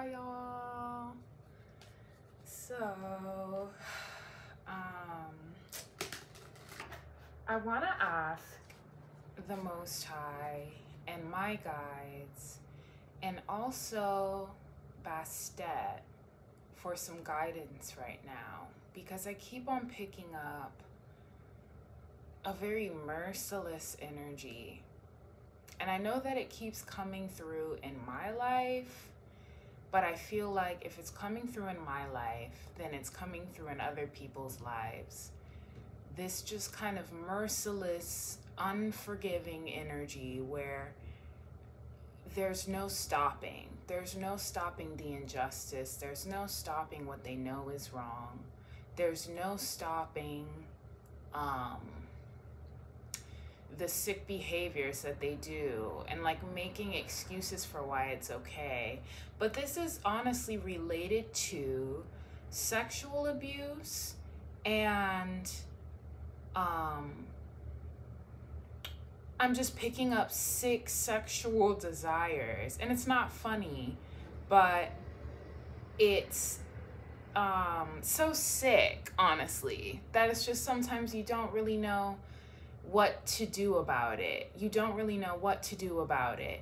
Aloha, y'all. So, I want to ask the Most High and my guides, and also BASTET, for some guidance right now, because I keep on picking up a very merciless energy. And I know that it keeps coming through in my life, but I feel like if it's coming through in my life, then it's coming through in other people's lives. This just kind of merciless, unforgiving energy where there's no stopping. There's no stopping the injustice. There's no stopping what they know is wrong. There's no stopping the sick behaviors that they do, and like making excuses for why it's okay. But this is honestly related to sexual abuse and I'm just picking up sick sexual desires, and it's not funny, but it's so sick, honestly, that it's just sometimes you don't really know what to do about it. You don't really know what to do about it.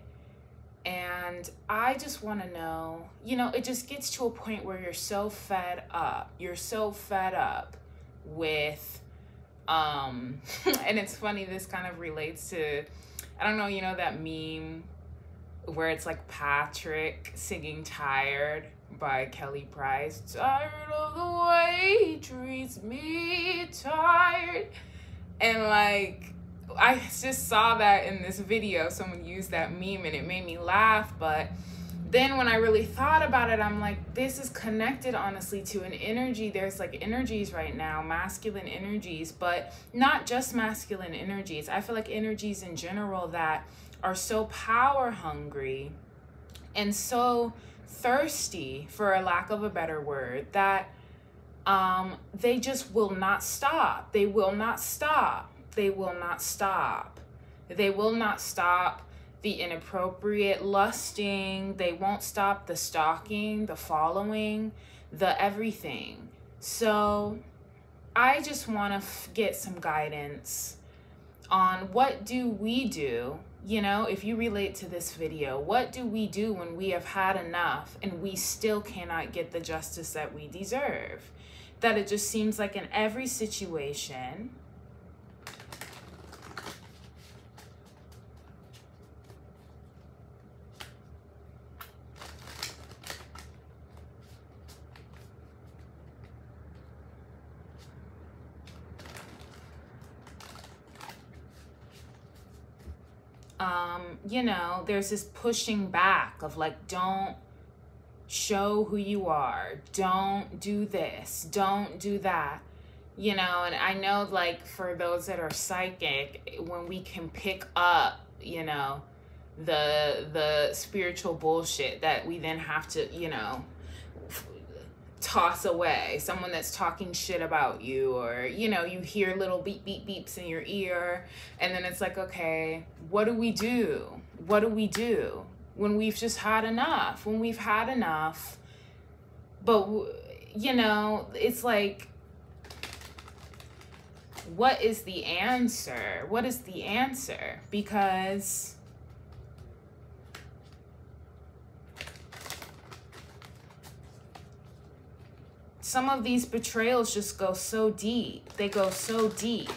And I just want to know, you know, it just gets to a point where you're so fed up. You're so fed up with, and it's funny, this kind of relates to, I don't know, you know, that meme where it's like Patrick singing Tired by Kelly Price. Tired of the way he treats me, tired. And like, I just saw that in this video, someone used that meme and it made me laugh. But then when I really thought about it, I'm like, this is connected honestly to an energy. There's like energies right now, masculine energies, but not just masculine energies. I feel like energies in general that are so power hungry and so thirsty, for a lack of a better word, that they just will not stop. They will not stop. They will not stop. They will not stop the inappropriate lusting. They won't stop the stalking, the following, the everything. So I just want to get some guidance on what do we do. You know, if you relate to this video, what do we do when we have had enough and we still cannot get the justice that we deserve? That it just seems like in every situation, you know, there's this pushing back of like, don't show who you are, don't do this, don't do that, you know. And I know, like, for those that are psychic, when we can pick up, you know, the spiritual bullshit that we then have to, you know, toss away, someone that's talking shit about you, or, you know, you hear little beep beep beeps in your ear, and then it's like, okay, what do we do? What do we do when we've just had enough? When we've had enough, but, you know, it's like, what is the answer? What is the answer? Because some of these betrayals just go so deep. They go so deep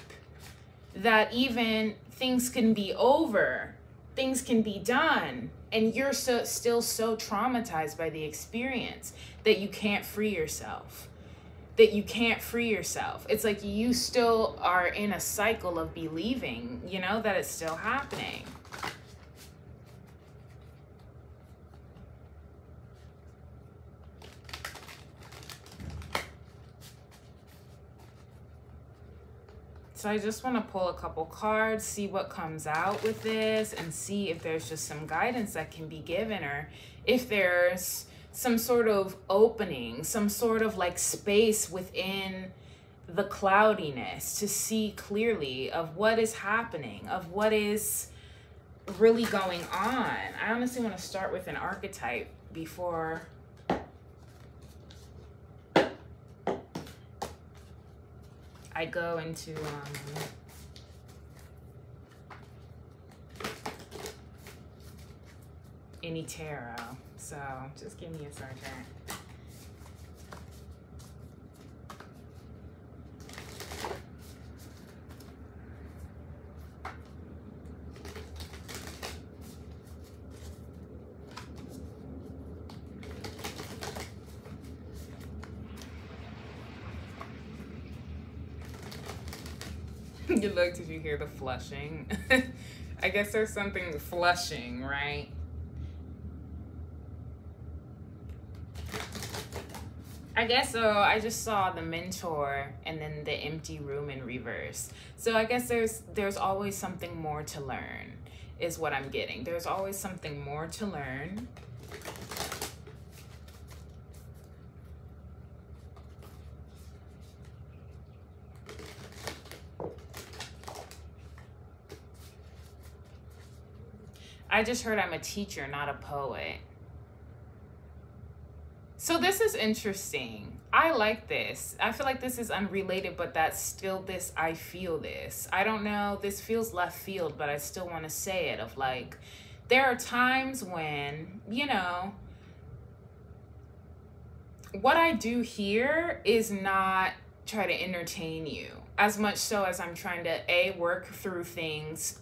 that even things can be over, things can be done, and you're still so traumatized by the experience that you can't free yourself. That you can't free yourself. It's like you still are in a cycle of believing, you know, that it's still happening. So I just want to pull a couple cards, see what comes out with this, and see if there's just some guidance that can be given, or if there's some sort of opening, some sort of like space within the cloudiness to see clearly of what is happening, of what is really going on. I honestly want to start with an archetype before I go into any tarot. So just give me a second. You look, did you hear the flushing? I guess there's something flushing, right? I guess so. I just saw the mentor and then the empty room in reverse. So I guess there's always something more to learn is what I'm getting. There's always something more to learn. I just heard I'm a teacher, not a poet. So this is interesting. I like this. I feel like this is unrelated, but that's still this, I feel this. I don't know, this feels left field, but I still want to say it of like, there are times when, you know, what I do here is not try to entertain you as much so as I'm trying to A, work through things,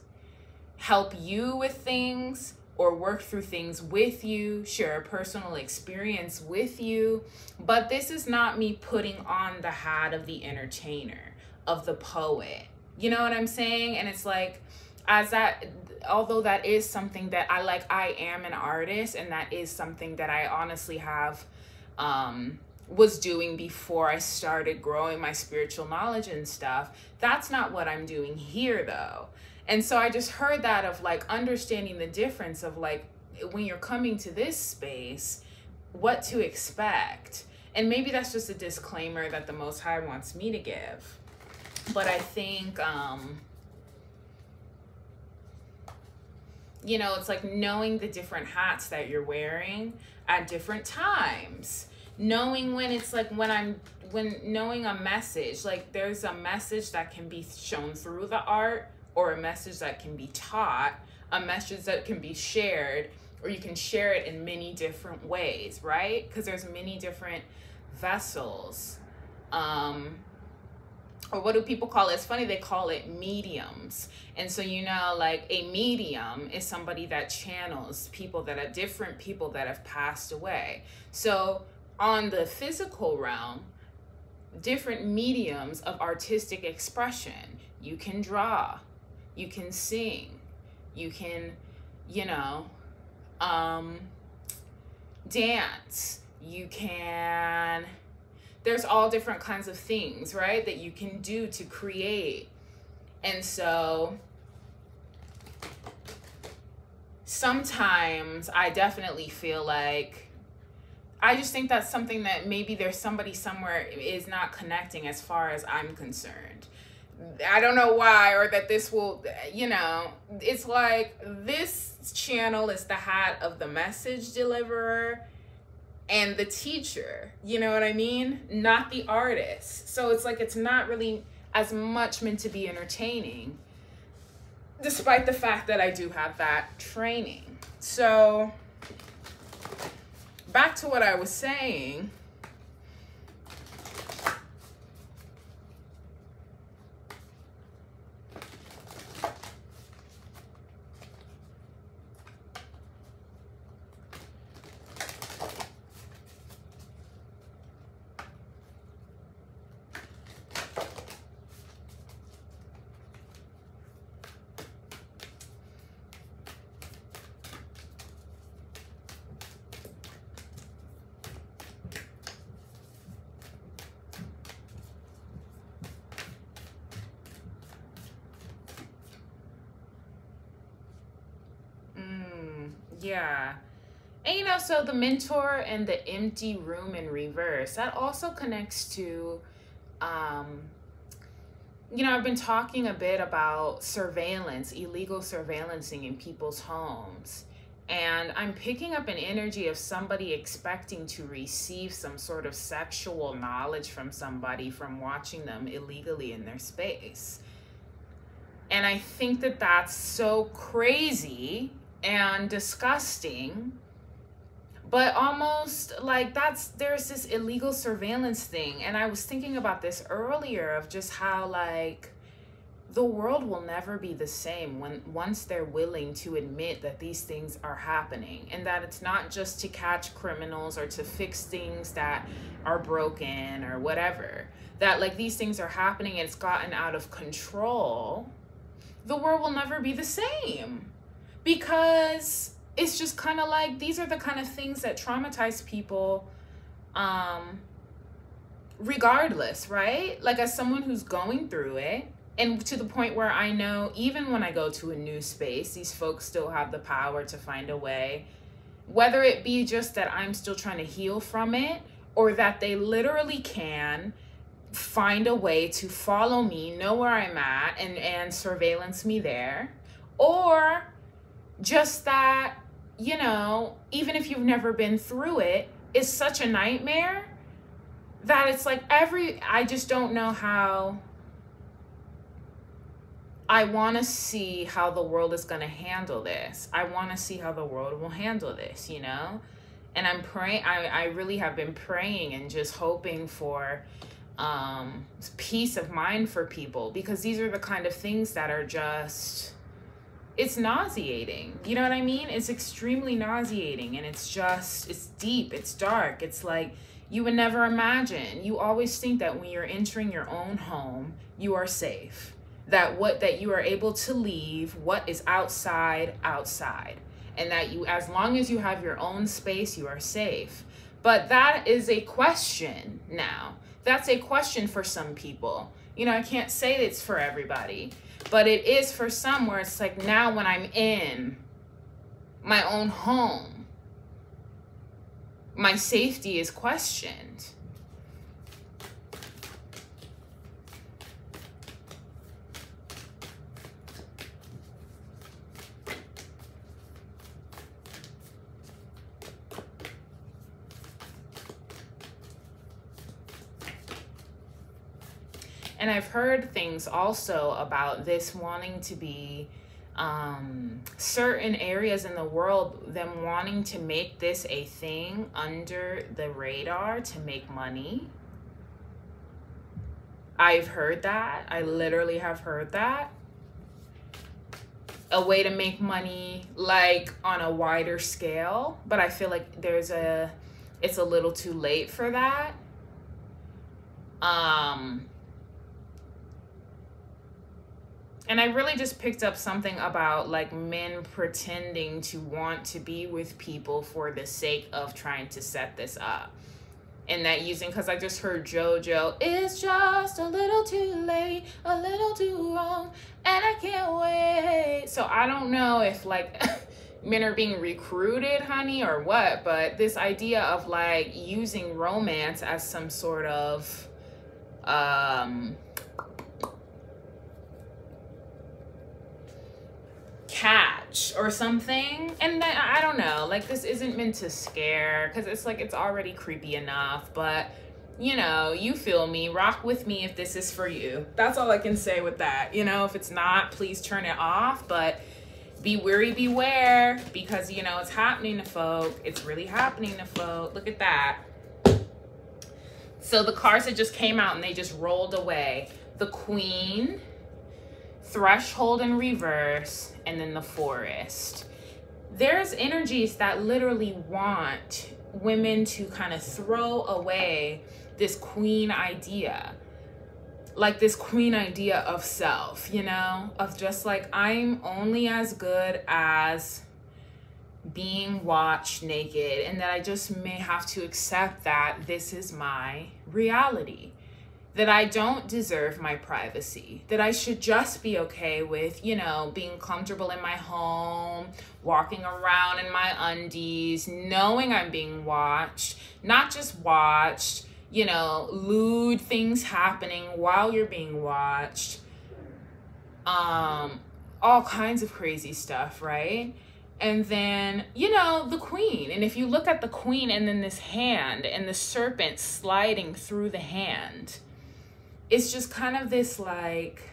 help you with things, or work through things with you, share a personal experience with you. But this is not me putting on the hat of the entertainer, of the poet. You know what I'm saying? And it's like, as that, although that is something that I like, I am an artist, and that is something that I honestly have, was doing before I started growing my spiritual knowledge and stuff. That's not what I'm doing here though. And so I just heard that of like understanding the difference of like when you're coming to this space, what to expect. And maybe that's just a disclaimer that the Most High wants me to give. But I think, you know, it's like knowing the different hats that you're wearing at different times. Knowing when it's like when knowing a message, like there's a message that can be shown through the art, or a message that can be taught, a message that can be shared, or you can share it in many different ways, right? Because there's many different vessels. Or what do people call it? It's funny, they call it mediums. And so, you know, like a medium is somebody that channels people that are different people that have passed away. So on the physical realm, different mediums of artistic expression. You can draw, you can sing, you can, you know, dance, you can, there's all different kinds of things, right, that you can do to create. And so sometimes I definitely feel like, I just think that's something that maybe there's somebody somewhere is not connecting as far as I'm concerned. I don't know why, or that this will, you know, it's like this channel is the hat of the message deliverer and the teacher, you know what I mean? Not the artist. So it's like, it's not really as much meant to be entertaining, despite the fact that I do have that training. So back to what I was saying. Yeah. And you know, so the mentor and the empty room in reverse, that also connects to, you know, I've been talking a bit about surveillance, illegal surveillancing in people's homes. And I'm picking up an energy of somebody expecting to receive some sort of sexual knowledge from somebody from watching them illegally in their space. And I think that that's so crazy and disgusting, but almost like there's this illegal surveillance thing. And I was thinking about this earlier of just how like the world will never be the same once they're willing to admit that these things are happening, and that it's not just to catch criminals or to fix things that are broken or whatever, that like these things are happening and it's gotten out of control. The world will never be the same, because it's just kind of like these are the kind of things that traumatize people regardless, right? Like as someone who's going through it, and to the point where I know even when I go to a new space, these folks still have the power to find a way, whether it be just that I'm still trying to heal from it, or that they literally can find a way to follow me, know where I'm at, and surveillance me there. Or just that, you know, even if you've never been through it, it's such a nightmare that it's like I just don't know how. I want to see how the world is going to handle this. I want to see how the world will handle this, you know? And I'm praying, I really have been praying and just hoping for peace of mind for people, because these are the kind of things that are just, it's nauseating. You know what I mean? It's extremely nauseating, and it's deep, it's dark. It's like you would never imagine. You always think that when you're entering your own home, you are safe. That you are able to leave what is outside, and that you, as long as you have your own space, you are safe. But that is a question now. That's a question for some people. You know, I can't say it's for everybody, but it is for some, where it's like, now when I'm in my own home, my safety is questioned. And I've heard things also about this wanting to be certain areas in the world, them wanting to make this a thing under the radar to make money. I've heard that. I literally have heard that. A way to make money like on a wider scale, but I feel like it's a little too late for that. And I really just picked up something about like men pretending to want to be with people for the sake of trying to set this up. And that because I just heard JoJo, it's just a little too late, a little too wrong, and I can't wait. So I don't know if like men are being recruited, honey, or what, but this idea of like using romance as some sort of catch or something. And then I don't know, like this isn't meant to scare, because it's like it's already creepy enough, but you know, you feel me, rock with me if this is for you. That's all I can say with that. You know, if it's not, please turn it off, but be wary, beware, because you know it's happening to folk. It's really happening to folk. Look at that. So the cards that just came out and they just rolled away. The Queen, Threshold in reverse, and then the Forest. There's energies that literally want women to kind of throw away this queen idea. Like this queen idea of self, you know? Of just like, I'm only as good as being watched naked, and that I just may have to accept that this is my reality. That I don't deserve my privacy, that I should just be okay with, you know, being comfortable in my home, walking around in my undies, knowing I'm being watched, not just watched, you know, lewd things happening while you're being watched, all kinds of crazy stuff, right? And then, you know, the queen. And if you look at the queen and then this hand and the serpent sliding through the hand, it's just kind of this like,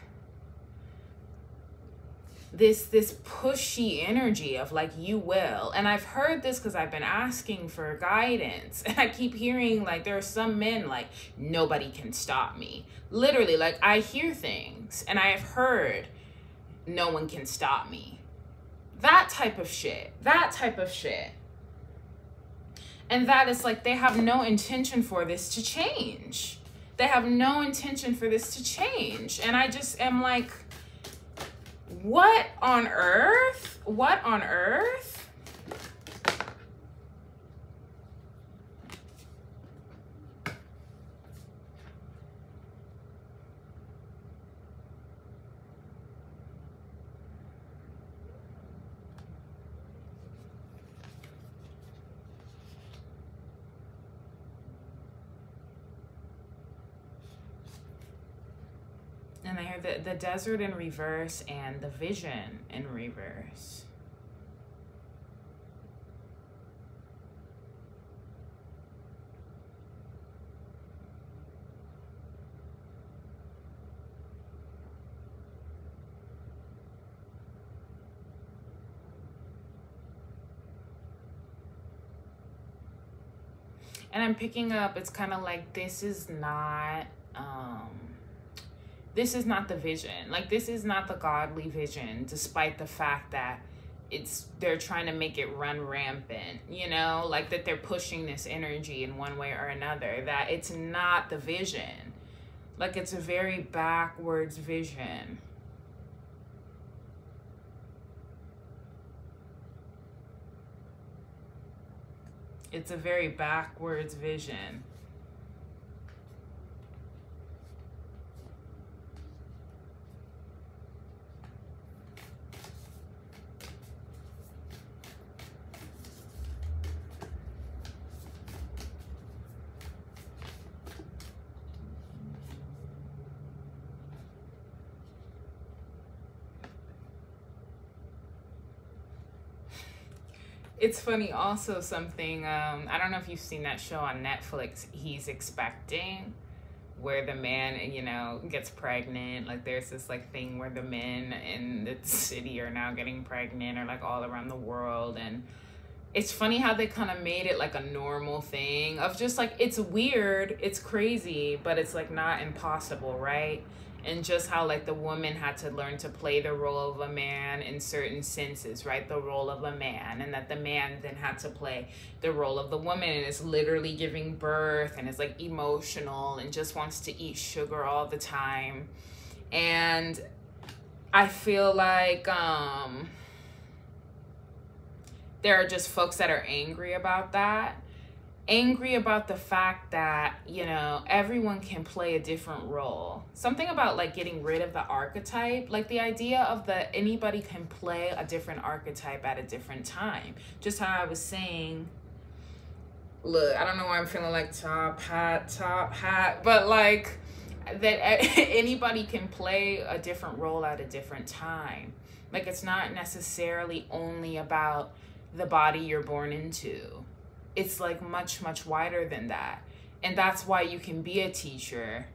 this pushy energy of like, you will. And I've heard this because I've been asking for guidance. And I keep hearing like, there are some men like, nobody can stop me. Literally, like I hear things and I have heard, no one can stop me. That type of shit. That type of shit. And that is like, they have no intention for this to change. They have no intention for this to change. And I just am like, what on earth? What on earth? And I hear the desert in reverse and the vision in reverse. And I'm picking up, it's kind of like, this is not the vision. Like, this is not the godly vision, despite the fact that they're trying to make it run rampant, you know, like that they're pushing this energy in one way or another, that it's not the vision. Like, it's a very backwards vision. It's a very backwards vision. It's funny also, something, I don't know if you've seen that show on Netflix, He's Expecting, where the man, you know, gets pregnant. Like, there's this like thing where the men in the city are now getting pregnant, or like all around the world. And it's funny how they kind of made it like a normal thing of just like, it's weird, it's crazy, but it's like not impossible, right? And just how like the woman had to learn to play the role of a man in certain senses, right? The role of a man, and that the man then had to play the role of the woman, and is literally giving birth and is like emotional and just wants to eat sugar all the time. And I feel like there are just folks that are angry about that. Angry about the fact that, you know, everyone can play a different role. Something about like getting rid of the archetype, like the idea of anybody can play a different archetype at a different time. Just how I was saying, look, I don't know why I'm feeling like top hat, but like that anybody can play a different role at a different time. Like, it's not necessarily only about the body you're born into. It's like much, much wider than that. And that's why you can be a teacher,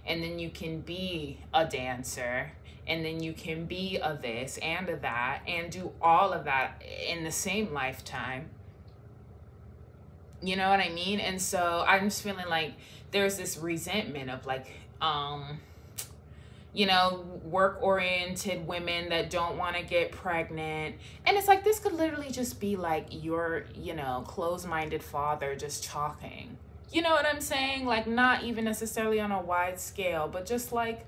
and then you can be a dancer, and then you can be a this and a that, and do all of that in the same lifetime. You know what I mean? And so I'm just feeling like there's this resentment of like, you know, work-oriented women that don't want to get pregnant. And it's like, this could literally just be like your, you know, closed-minded father just talking. You know what I'm saying? Like, not even necessarily on a wide scale, but just like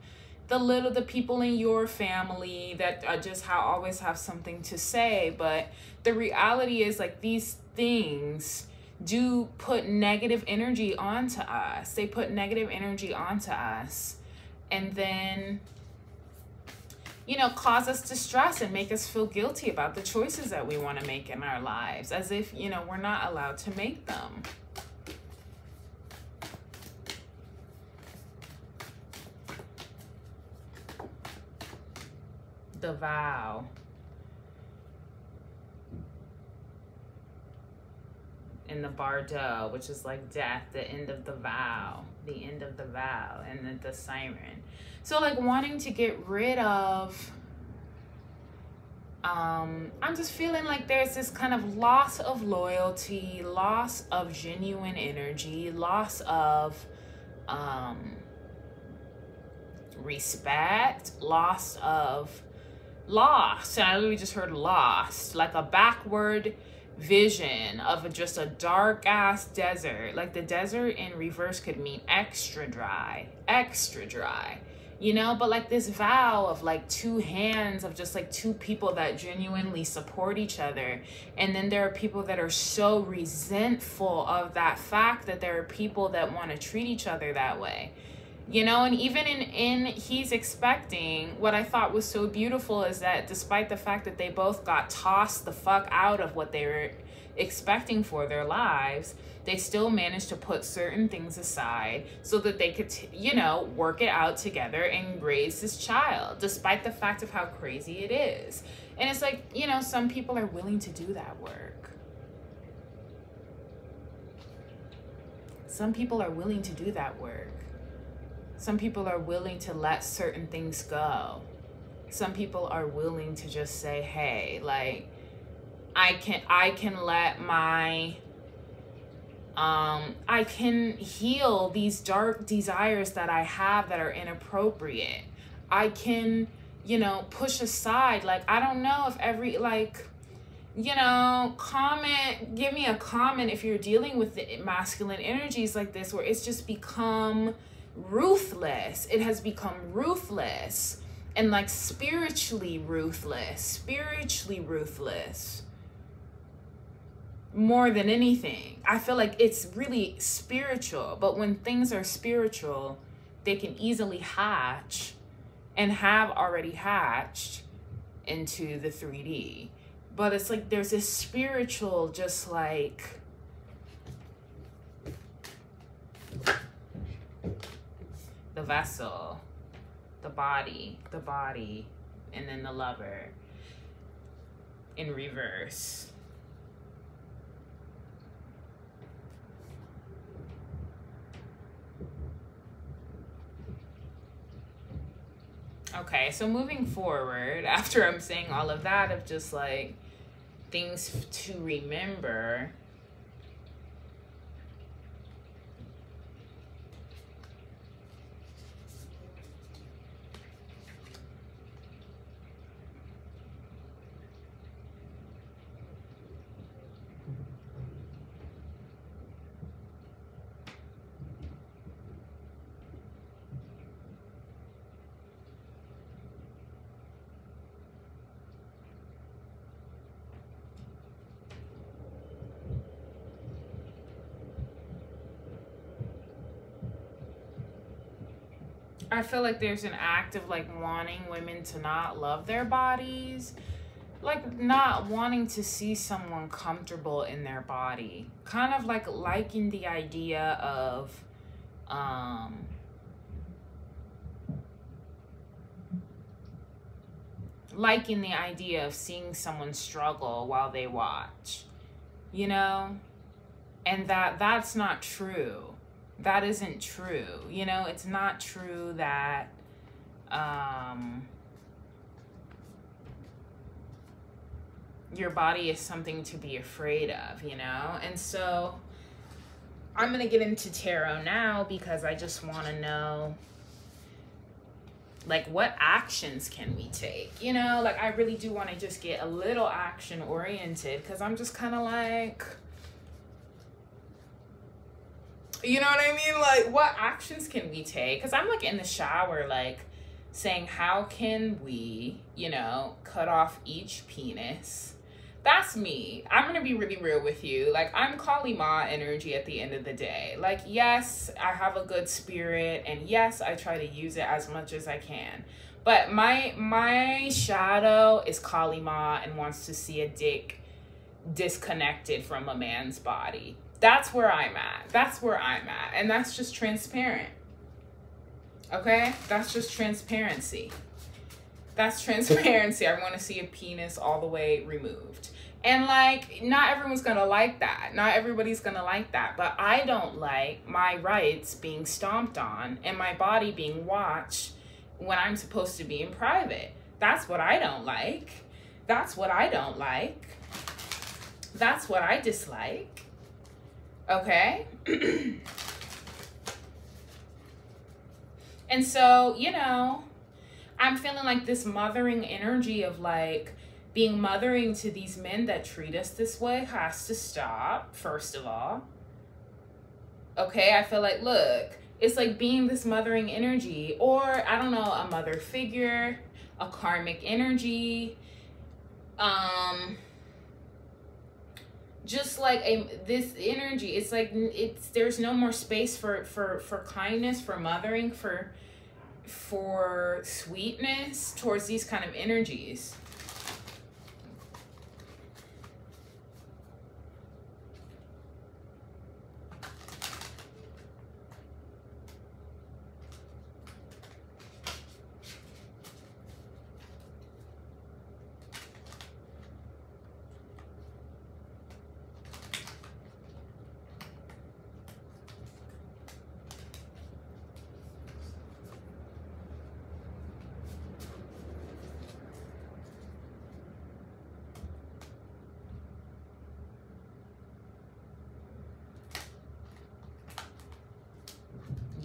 the people in your family that are just always have something to say. But the reality is, like, these things do put negative energy onto us. They put negative energy onto us. And then, you know, cause us distress and make us feel guilty about the choices that we want to make in our lives, as if, you know, we're not allowed to make them. The vow. in the bardo, which is like death, the end of the vow, and then the siren. So like wanting to get rid of, I'm just feeling like there's this kind of loss of loyalty, loss of genuine energy, loss of respect, lost. And I literally just heard lost, like a backward vision of just a dark ass desert. Like the desert in reverse could mean extra dry, you know, but like this vow of like two hands, of just like two people that genuinely support each other. And then there are people that are so resentful of that fact that there are people that want to treat each other that way, you know. And even in He's Expecting, what I thought was so beautiful is that despite the fact that they both got tossed the fuck out of what they were expecting for their lives, they still managed to put certain things aside so that they could, you know, work it out together and raise this child, despite the fact of how crazy it is. And it's like, you know, some people are willing to do that work. Some people are willing to do that work. Some people are willing to let certain things go. Some people are willing to just say, hey, like, I can let my, I can heal these dark desires that I have that are inappropriate. I can, you know, push aside, like, I don't know if every, like, you know, give me a comment if you're dealing with the masculine energies like this, where it's just become ruthless. It has become ruthless and like spiritually ruthless more than anything. I feel like it's really spiritual, but when things are spiritual, they can easily hatch and have already hatched into the 3D. But it's like there's this spiritual, just like, the vessel, the body, and then the lover in reverse. Okay, so moving forward, after I'm saying all of that, of just like things to remember, I feel like there's an act of like wanting women to not love their bodies, like not wanting to see someone comfortable in their body, kind of like liking the idea of liking the idea of seeing someone struggle while they watch, you know. And that's not true. That isn't true, you know. It's not true that your body is something to be afraid of, you know. And so I'm gonna get into tarot now because I just want to know, like, what actions can we take, you know. Like, I really do want to just get a little action oriented, because I'm just kind of like, you know what I mean? Like, what actions can we take? Because I'm like in the shower, like saying, how can we, you know, cut off each penis? That's me. I'm going to be really real with you. Like, I'm Kali Ma energy at the end of the day. Like, yes, I have a good spirit, and yes, I try to use it as much as I can. But my shadow is Kali Ma and wants to see a dick disconnected from a man's body. That's where I'm at. That's where I'm at. And that's just transparent. Okay? That's just transparency. That's transparency. I want to see a penis all the way removed. And like, not everyone's gonna like that. Not everybody's gonna like that. But I don't like my rights being stomped on and my body being watched when I'm supposed to be in private. That's what I don't like. That's what I don't like. That's what I dislike. Okay? And so, you know, I'm feeling like this mothering energy of like being mothering to these men that treat us this way has to stop, first of all. Okay, I feel like, look, it's like being this mothering energy, or I don't know, a mother figure, a karmic energy, just like this energy. It's like there's no more space for kindness, for mothering, for sweetness towards these kind of energies.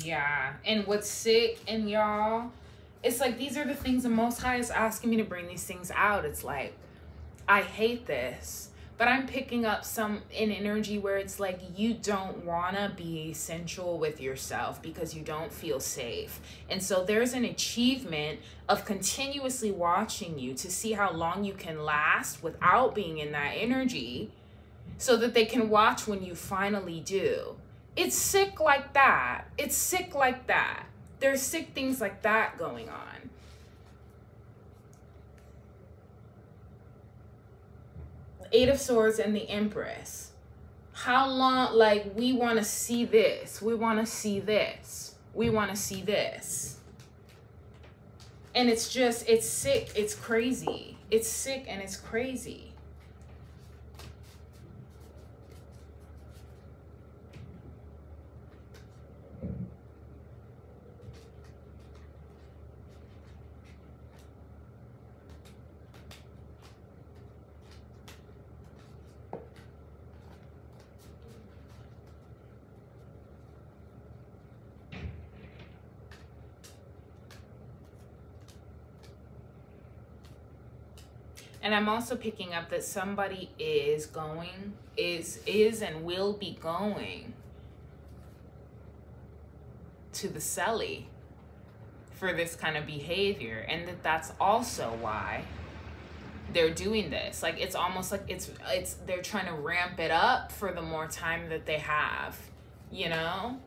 Yeah, and what's sick, and y'all, it's like these are the things the Most High is asking me to bring these things out. It's like, I hate this, but I'm picking up an energy where it's like you don't want to be sensual with yourself because you don't feel safe. And so there's an achievement of continuously watching you to see how long you can last without being in that energy so that they can watch when you finally do. It's sick like that. It's sick like that. There's sick things like that going on. Eight of Swords and the Empress. How long, like, we want to see this. We want to see this. We want to see this. And it's just, it's sick. It's crazy. It's sick and it's crazy. And I'm also picking up that somebody is and will be going to the celly for this kind of behavior. And that's also why they're doing this. Like, it's almost like they're trying to ramp it up for the more time that they have, you know?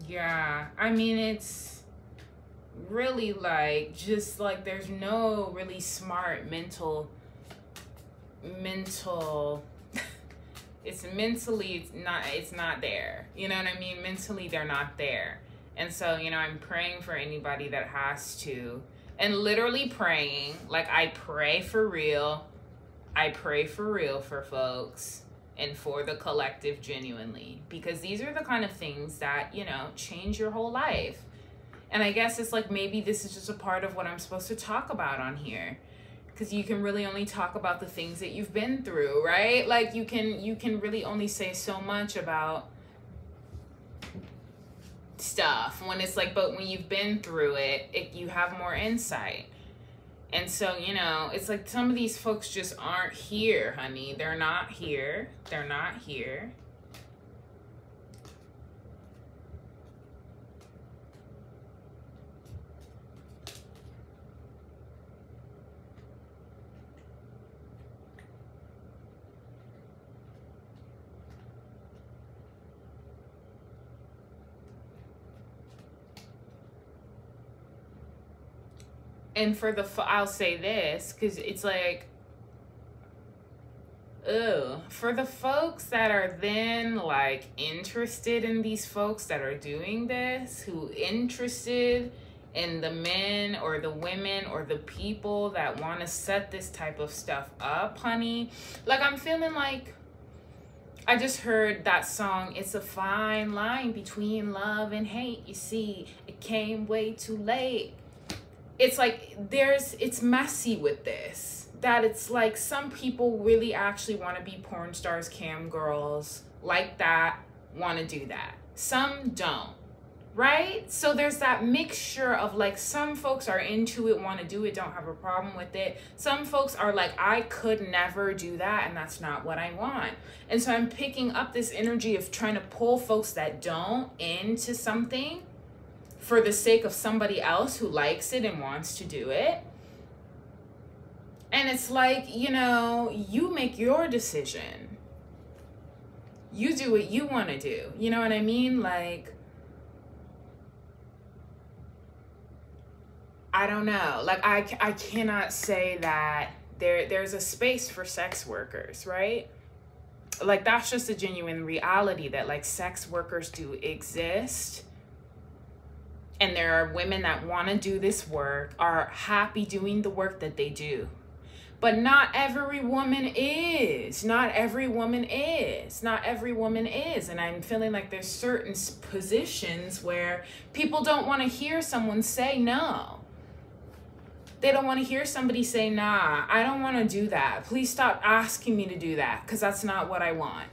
Yeah, I mean, it's really like, just like, there's no really smart mental, it's mentally, it's not there. You know what I mean? Mentally, they're not there. And so, you know, I'm praying for anybody that has to, and literally praying, like, I pray for real. I pray for real for folks and for the collective genuinely, because these are the kind of things that, you know, change your whole life. And I guess it's like, maybe this is just a part of what I'm supposed to talk about on here, because you can really only talk about the things that you've been through, right? Like, you can really only say so much about stuff when it's like, but when you've been through it, you have more insight. And so, you know, it's like some of these folks just aren't here, honey. They're not here. They're not here. And for the, I'll say this, because it's like, for the folks that are then like interested in these folks that are doing this, who interested in the men or the women or the people that want to set this type of stuff up, honey, like I'm feeling like, I just heard that song, it's a fine line between love and hate. You see, it came way too late. It's like it's messy with this, that it's like some people really actually want to be porn stars, cam girls like that, want to do that. Some don't, right? So there's that mixture of like, some folks are into it, want to do it, don't have a problem with it. Some folks are like, I could never do that, and that's not what I want. And so I'm picking up this energy of trying to pull folks that don't into something for the sake of somebody else who likes it and wants to do it. And it's like, you know, you make your decision. You do what you want to do. You know what I mean? Like, I don't know. Like, I cannot say that there's a space for sex workers, right? Like, that's just a genuine reality that like sex workers do exist. And there are women that want to do this work, are happy doing the work that they do. But not every woman is. Not every woman is. Not every woman is. And I'm feeling like there's certain positions where people don't want to hear someone say no. They don't want to hear somebody say, nah, I don't want to do that. Please stop asking me to do that, because that's not what I want.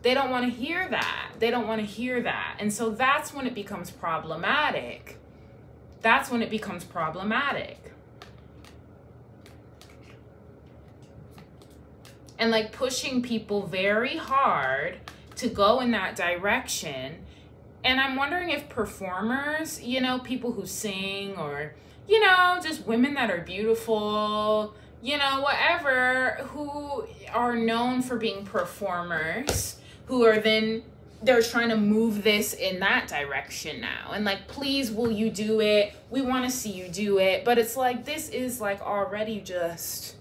They don't want to hear that. They don't want to hear that. And so that's when it becomes problematic. That's when it becomes problematic. And like pushing people very hard to go in that direction. And I'm wondering if performers, you know, people who sing, or, you know, just women that are beautiful, you know, whatever, who are known for being performers, who are then, they're trying to move this in that direction now. And like, please, will you do it? We want to see you do it. But it's like, this is like already just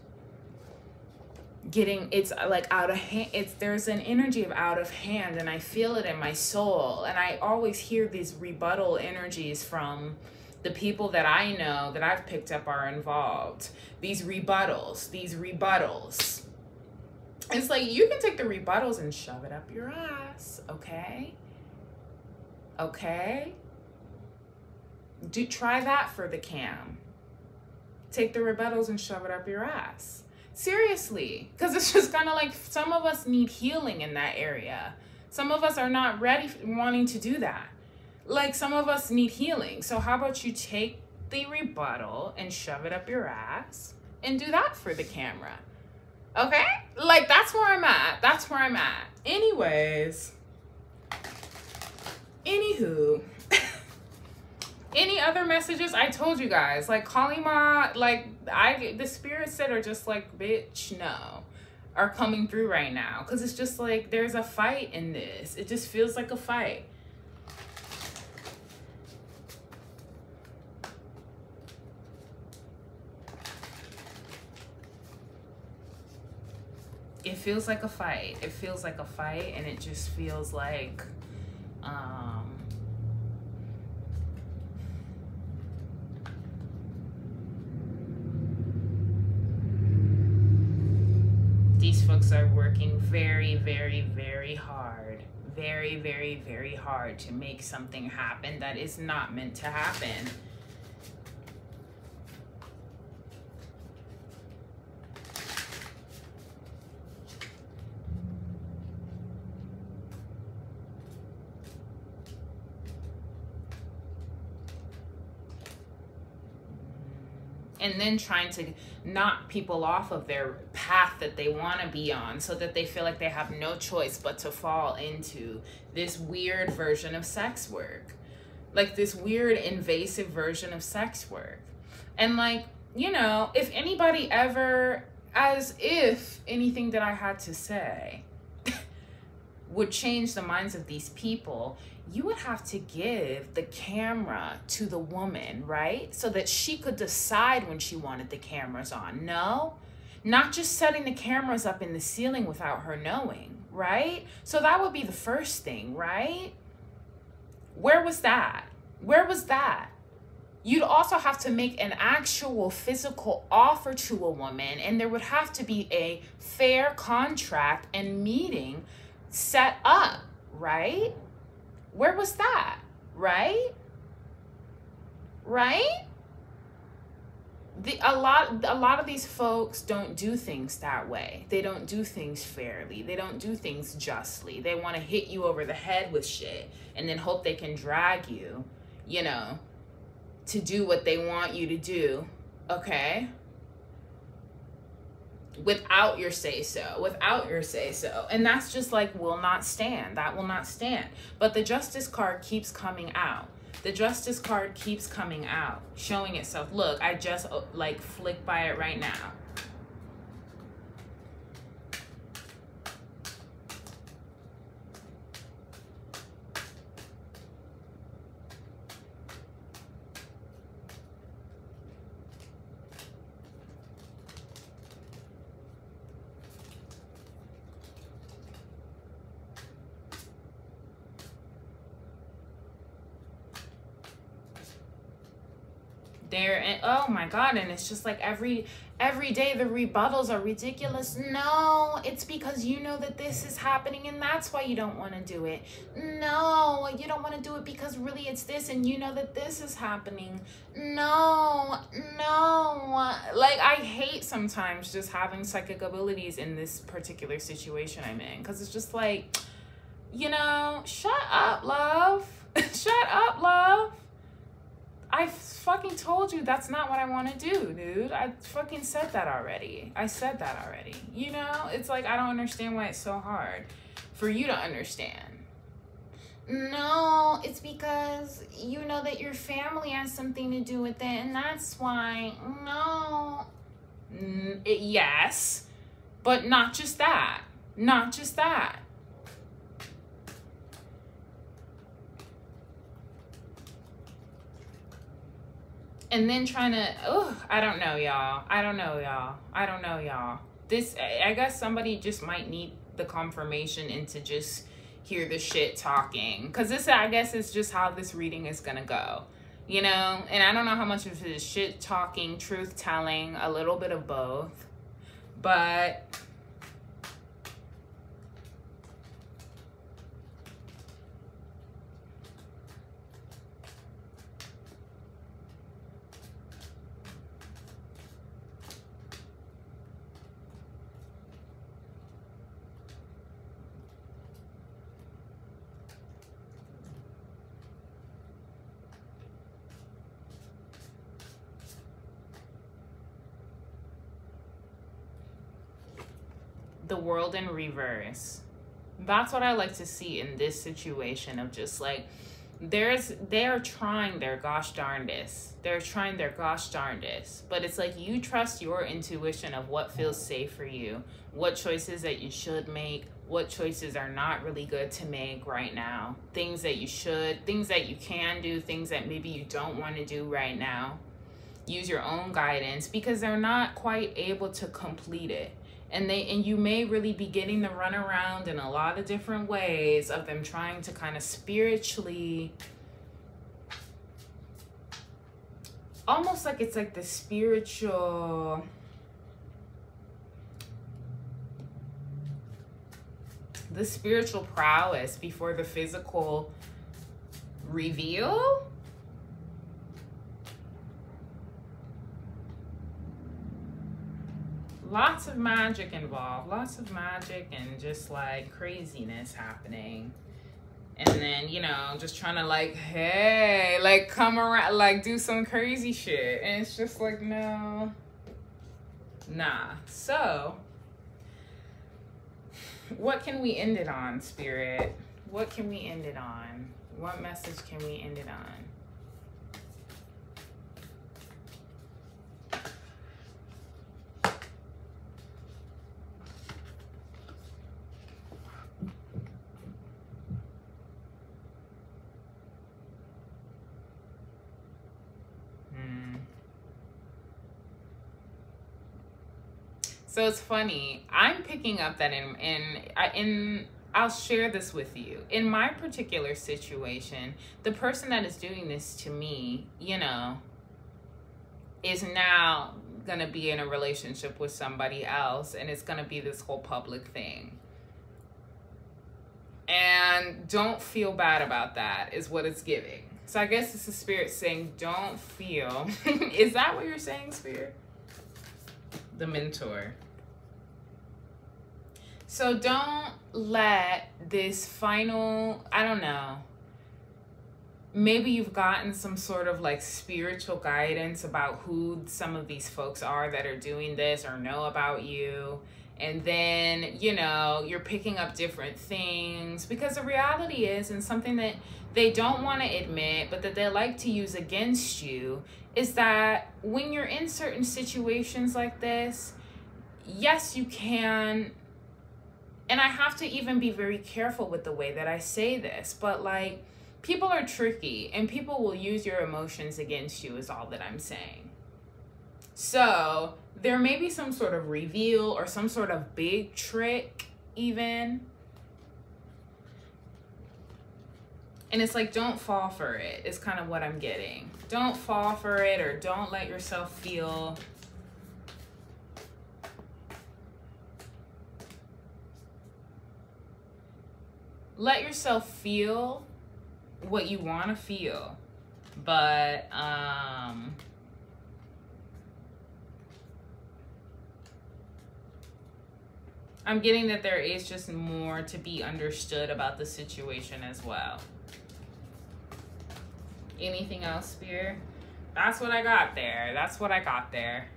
getting, it's like out of hand. There's an energy of out of hand, and I feel it in my soul. And I always hear these rebuttal energies from the people that I know that I've picked up are involved. These rebuttals. It's like, you can take the rebuttals and shove it up your ass, okay? Okay? Try that for the cam. Take the rebuttals and shove it up your ass. Seriously, because it's just kind of like, some of us need healing in that area. Some of us are not ready wanting to do that. Like, some of us need healing. So how about you take the rebuttal and shove it up your ass and do that for the camera? Okay? Like, that's where I'm at. That's where I'm at. Anyways. Anywho. Any other messages? I told you guys. Like, Kalima, like, the spirits that are just like, bitch, no, are coming through right now. Because it's just like, there's a fight in this. It just feels like a fight. It feels like a fight. It feels like a fight, and it just feels like, these folks are working very, very, very hard. Very, very, very hard to make something happen that is not meant to happen. and then trying to knock people off of their path that they want to be on, so that they feel like they have no choice but to fall into this weird version of sex work, like this weird invasive version of sex work. And like, you know, if anybody ever, as if anything that I had to say would change the minds of these people, you would have to give the camera to the woman, right? So that she could decide when she wanted the cameras on. No, not just setting the cameras up in the ceiling without her knowing, right? So that would be the first thing, right? Where was that? Where was that? You'd also have to make an actual physical offer to a woman, and there would have to be a fair contract and meeting set up, right? Where was that? Right? Right? A lot of these folks don't do things that way. They don't do things fairly. They don't do things justly. They want to hit you over the head with shit and then hope they can drag you, you know, to do what they want you to do, okay? Without your say-so, And that's just like, will not stand. That will not stand. But the justice card keeps coming out. The justice card keeps coming out, showing itself. Look, I just like flick by it right now. There, and oh my god, and it's just like every day the rebuttals are ridiculous. No, it's because you know that this is happening and that's why you don't want to do it. No, you don't want to do it because really it's this and you know that this is happening. No. Like, I hate sometimes just having psychic abilities in this particular situation I'm in, because it's just like, you know, shut up, love. Shut up, love. I fucking told you that's not what I want to do, dude. I fucking said that already. You know, it's like, I don't understand why it's so hard for you to understand. No, it's because you know that your family has something to do with it, and that's why. No. Yes, but not just that. Not just that. And then trying to, I don't know, y'all. This, I guess somebody just might need the confirmation and to just hear the shit talking. Because this, I guess, is just how this reading is going to go. You know? And I don't know how much of it is shit talking, truth telling, a little bit of both. But the world in reverse. That's what I like to see in this situation of just like, they're trying their gosh darndest. But it's like, you trust your intuition of what feels safe for you, what choices that you should make, what choices are not really good to make right now, things that you should, things that you can do, things that maybe you don't want to do right now. Use your own guidance, because they're not quite able to complete it. And you may really be getting the runaround in a lot of different ways of them trying to kind of spiritually, almost like it's like the spiritual, prowess before the physical reveal. Lots of magic involved, lots of magic and just like craziness happening. And then, you know, just trying to like, hey, like come around, like do some crazy shit. And it's just like, no, nah. So what can we end it on, Spirit? What can we end it on? What message can we end it on? So it's funny. I'm picking up that I'll share this with you. In my particular situation, the person that is doing this to me, you know, is now going to be in a relationship with somebody else, and it's going to be this whole public thing. And don't feel bad about that is what it's giving. So I guess it's the Spirit saying, don't feel. Is that what you're saying, Spirit? The mentor. So don't let this final, I don't know, maybe you've gotten some sort of like spiritual guidance about who some of these folks are that are doing this or know about you. And then, you know, you're picking up different things, because the reality is, and something that they don't want to admit, but that they like to use against you, is that when you're in certain situations like this, yes, you can. And I have to even be very careful with the way that I say this, but like, people are tricky and people will use your emotions against you is all that I'm saying. So there may be some sort of reveal or some sort of big trick even. And it's like, don't fall for it is kind of what I'm getting. Don't fall for it, or don't let yourself feel what you want to feel, but I'm getting that there is just more to be understood about the situation as well. Anything else, Spirit? That's what I got there. That's what I got there.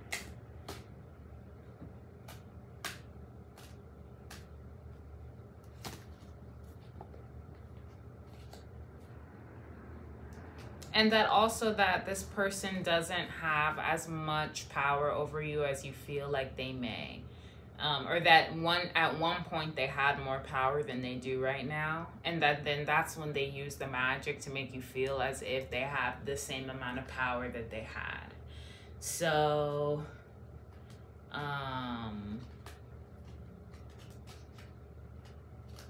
And that also that this person doesn't have as much power over you as you feel like they may. Or that at one point they had more power than they do right now. And that then that's when they use the magic to make you feel as if they have the same amount of power that they had. So,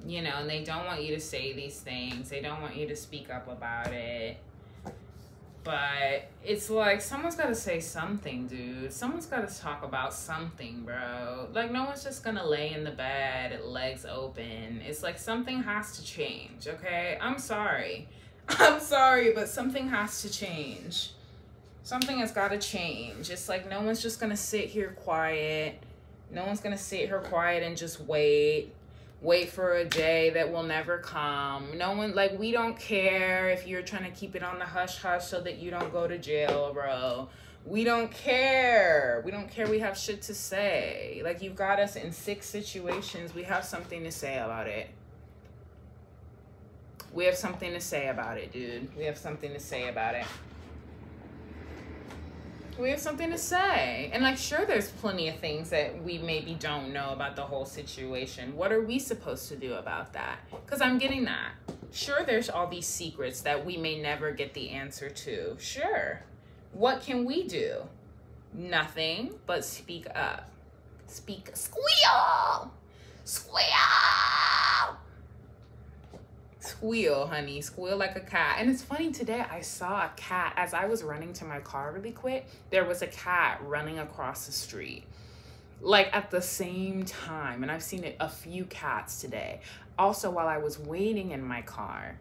you know, and they don't want you to say these things. They don't want you to speak up about it. But it's like, someone's got to say something, dude. Someone's got to talk about something, bro. Like, no one's just going to lay in the bed, legs open. It's like, something has to change, okay? I'm sorry. I'm sorry, but something has to change. Something has got to change. It's like, no one's just going to sit here quiet. No one's going to sit here quiet and just wait for a day that will never come. No one, like, we don't care if you're trying to keep it on the hush hush so that you don't go to jail, bro. We don't care. We don't care. We have shit to say. Like, you've got us in 6 situations. We have something to say about it. We have something to say about it, dude. We have something to say about it. We have something to say. And like, sure, there's plenty of things that we maybe don't know about the whole situation. What are we supposed to do about that? Because I'm getting that. Sure, there's all these secrets that we may never get the answer to. Sure. What can we do? Nothing but speak up. Speak. Squeal! Squeal! Squeal, honey. Squeal like a cat. And it's funny, today I saw a cat. As I was running to my car really quick, there was a cat running across the street, like at the same time. And I've seen it, a few cats today. Also, while I was waiting in my car,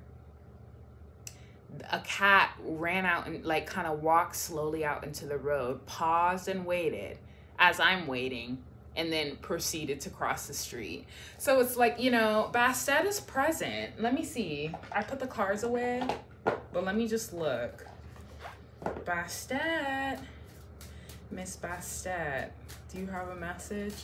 a cat ran out and like kind of walked slowly out into the road, paused and waited as I'm waiting, and then proceeded to cross the street. So it's like, you know, Bastet is present. Let me see. I put the cards away, but let me just look. Bastet. Miss Bastet, do you have a message?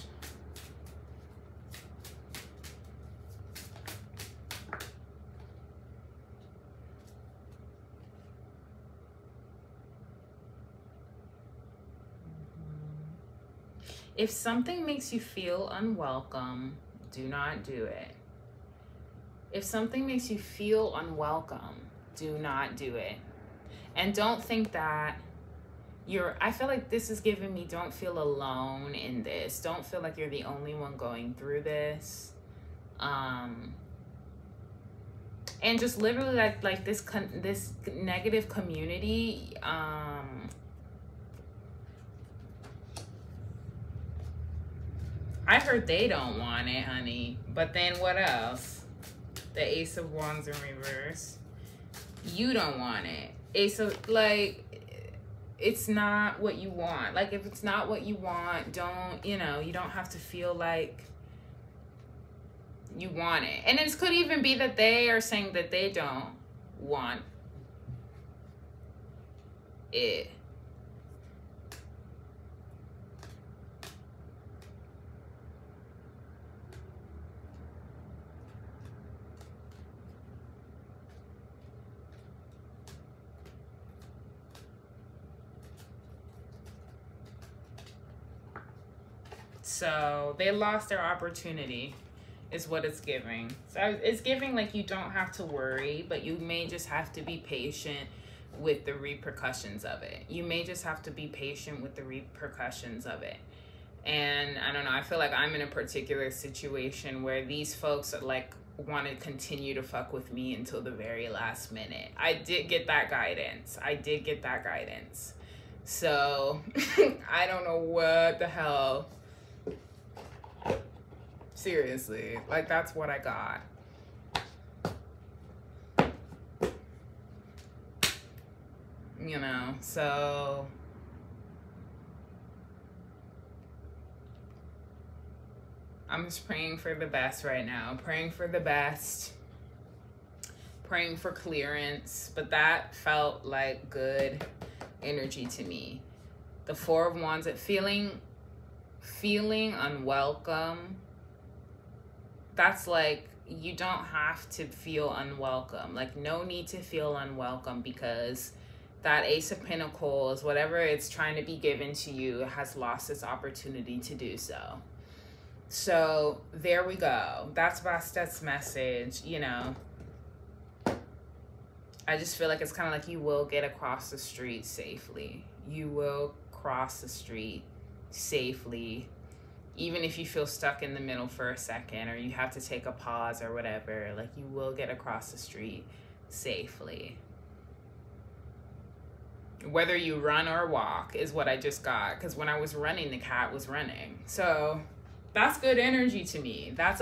If something makes you feel unwelcome, do not do it. If something makes you feel unwelcome, do not do it. And don't think that I feel like this is giving me, don't feel alone in this. Don't feel like you're the only one going through this. And just literally like this negative community, I heard they don't want it, honey. But then what else? The Ace of Wands in reverse. You don't want it. Ace of, like, it's not what you want. Like, if it's not what you want, don't, you know, you don't have to feel like you want it. And it could even be that they are saying that they don't want it. So they lost their opportunity is what it's giving. So it's giving like you don't have to worry, but you may just have to be patient with the repercussions of it. You may just have to be patient with the repercussions of it. And I don't know, I feel like I'm in a particular situation where these folks like want to continue to fuck with me until the very last minute. I did get that guidance. So I don't know what the hell. Seriously, like that's what I got. You know, so I'm just praying for the best right now. Praying for the best. Praying for clearance. But that felt like good energy to me. The Four of Wands, feeling unwelcome. That's like, you don't have to feel unwelcome. Like, no need to feel unwelcome, because that Ace of Pentacles, whatever it's trying to be given to you, has lost its opportunity to do so. So there we go. That's Bastet's message. You know, I just feel like it's kind of like you will get across the street safely. You will cross the street safely. Even if you feel stuck in the middle for a second, or you have to take a pause or whatever, like you will get across the street safely. Whether you run or walk is what I just got, because when I was running, the cat was running. So that's good energy to me. That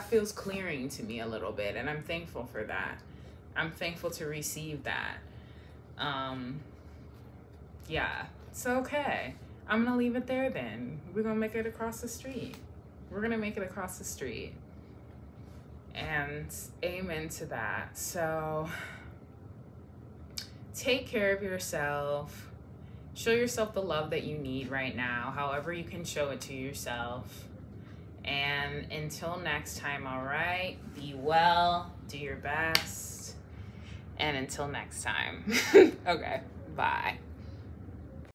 feels clearing to me a little bit, and I'm thankful for that. I'm thankful to receive that. Yeah, it's okay. I'm gonna leave it there then. We're gonna make it across the street. We're gonna make it across the street. And amen to that. So take care of yourself. Show yourself the love that you need right now, however you can show it to yourself. And until next time, all right? Be well, do your best. And until next time. Okay, bye.